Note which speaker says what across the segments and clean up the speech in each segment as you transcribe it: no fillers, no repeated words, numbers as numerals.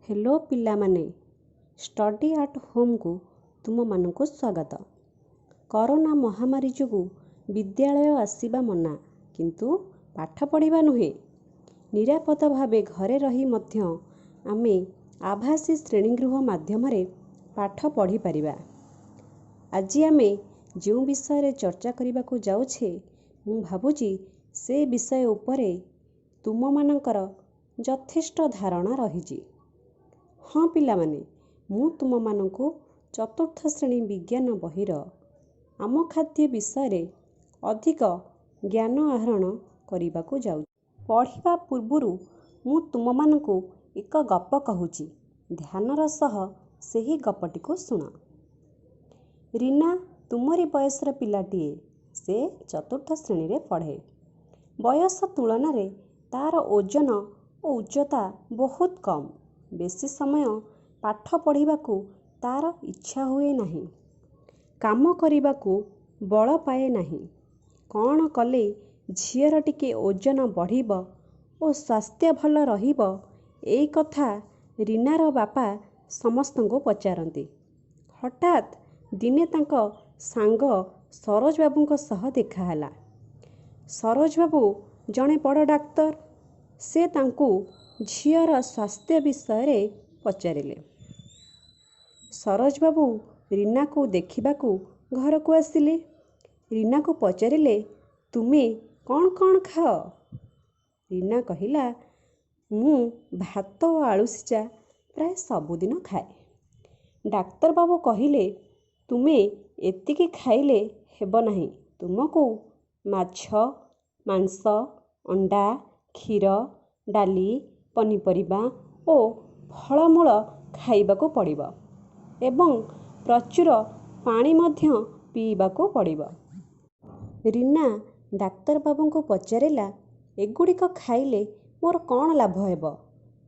Speaker 1: Hello पिलामाने, study आट home को तुम मानक स्वागत। कोरोना महामारी जोगु विद्यालय आसीबा मना, किंतु पाठ पढ़िबा नुहे। निरापद भावे घरे रही मध्य आमे आभासी श्रेणीगृह माध्यम पाठ पढ़ी परिबा। आज आमे जो विषय चर्चा करने को जाउछे, मु भाबुची से विषय उपरे तुम मानकर यथेष्ट धारणा रही। हाँ पिलामाने, मु तुम मानकु चतुर्थ श्रेणी विज्ञान बहिर आम खाद्य विषय अधिक ज्ञान आहरण करने को जाउ। पढ़िबा पूर्वरु मु तुम मानकु एक गप कहूची, ध्यानर सह सेही गपटी को सुन। रीना तुमरी बयसर पिलाटीए, से चतुर्थ श्रेणी रे पढ़े। बयस तुलन रे तार ओजन और उच्चता बहुत कम। बेसी समय पाठ पढ़िबाकू तार इच्छा हुए नहीं, काम करिबाकू बल पाए नहीं। कौन कले झीर टिके ओजन बढ़िब और स्वास्थ्य भल रहिब, एई कथा रीनार बापा समस्त को पचारती। हठात दिने तांको सांग सरोज बाबू सह देखाला। सरोज बाबू जड़े बड़ डाक्तर, से तांकू झीर स्वास्थ्य विषय पचारिले। सरोज बाबू रीना को देखिबाकू घर को आसिले। रीना को पचारिले, तुमे कौन कौन खाओ? रीना कहिला, मु भात और आलू सिझा प्राय सबुदिन खाए। डाक्तर बाबू कहिले, तुमे एतिकी खाइले हेब नहीं, तुमको माछ, मांस, अंडा, क्षीर, डाली, पनीपरिबा और फलमूल खाइबाकू पड़िबो एवं प्रचुर पानी मध्य पीबाकू पड़िबो। रीना डाक्तर बाबू को पचारिला, एगुड़िक खाइले मोर कौन लाभ हेबो?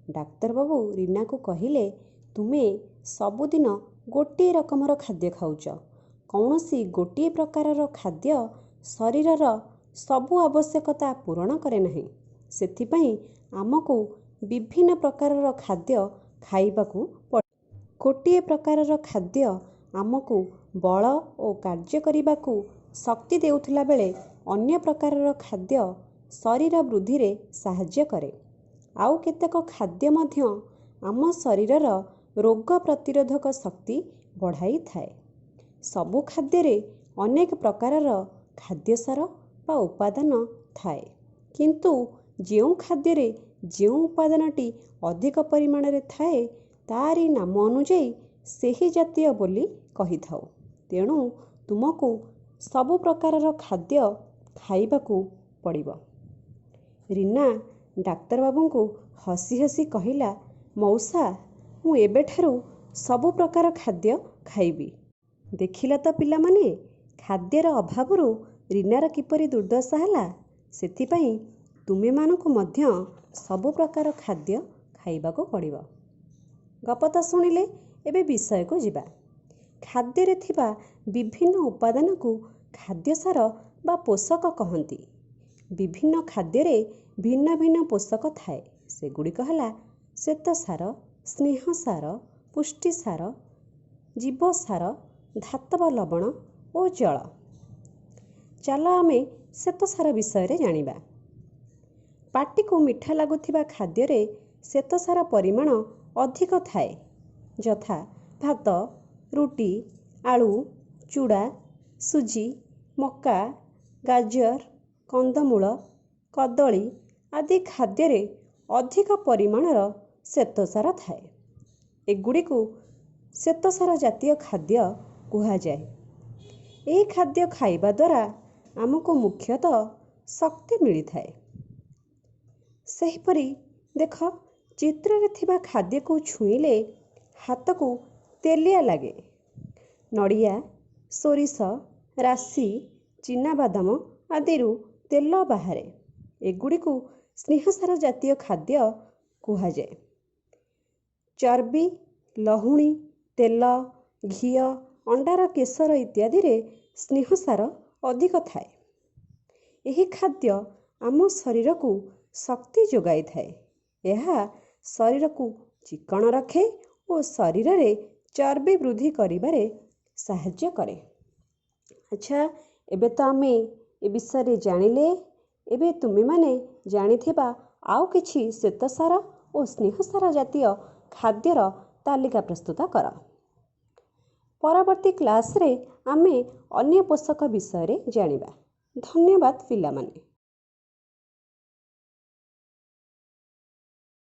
Speaker 1: डाक्तर बाबू रीना को कहिले, तुमे सबुदिन गोटे रकमर खाद्य खाउच। कौनसी गोटे प्रकारर खाद्य शरीरर सबु आवश्यकता पूरण करे नहीं। सेथिपाई आमको विभिन्न प्रकारर खाद्य खाइबाकू पड़े। गोटे प्रकारर खाद्य आमको बल और कार्य करिबाकू शक्ति देउथिला बेले अन्य प्रकारर खाद्य शरीर वृद्धि रे साहाय्य करे। आउ केतेक खाद्य मध्य आम शरीरर रोग प्रतिरोधक शक्ति बढ़ाई थाए। सबु खाद्य रे अनेक प्रकारर खाद्यसार बा उपादान थाए, किंतु जेउ खाद्य रे जेउ उपादानटी अधिक परिमाण रे थाए, तारी नाम अनुଯାयी सेही जातीय बोली कही थाउ। तेणु तुमको सबु प्रकारर खाद्य खाइबाकू पड़िबो। रीना डाक्तर बाबू को हसी हसी कहिला, मौसा मु एबेठारू सबु प्रकार खाद्य खाइबी। देखिला तो पिलामाने, खाद्यर अभावरू रीनार किपरि दुर्दशा ହେଲା। सेथिपाई तुमे मानकु मध्य सबु प्रकार खाद्य खाइबाकू पड़िबो। गप तो सुनिले, एबे विषय को जिबा। खाद्य रे थिबा विभिन्न उपादान को खाद्यसार बा पोषक कहंती। विभिन्न खाद्य रे भिन्न भिन्न पोषक थाए। सेगुड़िक हला श्वेतसार, स्नेहसार, पुष्टिसार, जीवसार, धातव लवण और जल। चल आमे श्वेतसार विषय रे जानिबा। पाटी को मिठा लगुथिबा खाद्य रे श्वेतसार परिमाण अधिक थाए, यथा भात, रुटी, आलू, चूड़ा, सुजी, मक्का, गाजर, कंदमूल, कदली आदि खाद्य रे अधिक परिमाणर श्वेतसार थाए। एगुड़ी को श्वेतसार जातीय खाद्य कुहा जाए। एही खाद्य खाइबा द्वारा आमको मुख्यतः शक्ति मिली थाए। सेहिपरि देख, चित्र रे थिबा खाद्य को छुईले हाथ को तेलिया लगे। नड़िया, सोरिष, राशि, चिनाबादाम आदिरू तेल बाहरे। एगुड़ी को स्नेहसार जातीय खाद्य कुहा जाए। चर्बी, लहुणी, तेल, घी, अंडार केशर इत्यादि रे स्नेहसार अधिक थाए। एही खाद्य आम शरीर को शक्ति जोगाई थाए। यह शरीर को ଚିକ୍କଣ ରଖେ ଓ ଶରୀରରେ ଚର୍ବି ବୃଦ୍ଧି କରିବାରେ ସାହାଯ୍ୟ କରେ। ଆଚ୍ଛା, ଏବେ ତ ଆମେ ଏ ବିଷୟରେ ଜାଣିଲେ। ଏବେ ତୁମେମାନେ ଜାଣିଥିବା ଆଉ କିଛି ଶ୍ୱେତସାର ଓ ସ୍ନେହସାର ଜାତୀୟ ଖାଦ୍ୟର ତାଲିକା ପ୍ରସ୍ତୁତ କର। ପରବର୍ତ୍ତୀ କ୍ଲାସ୍ରେ ଆମେ ଅନ୍ୟ ପୋଷକ ବିଷୟରେ ଜାଣିବା। ଧନ୍ୟବାଦ ପିଲାମାନେ।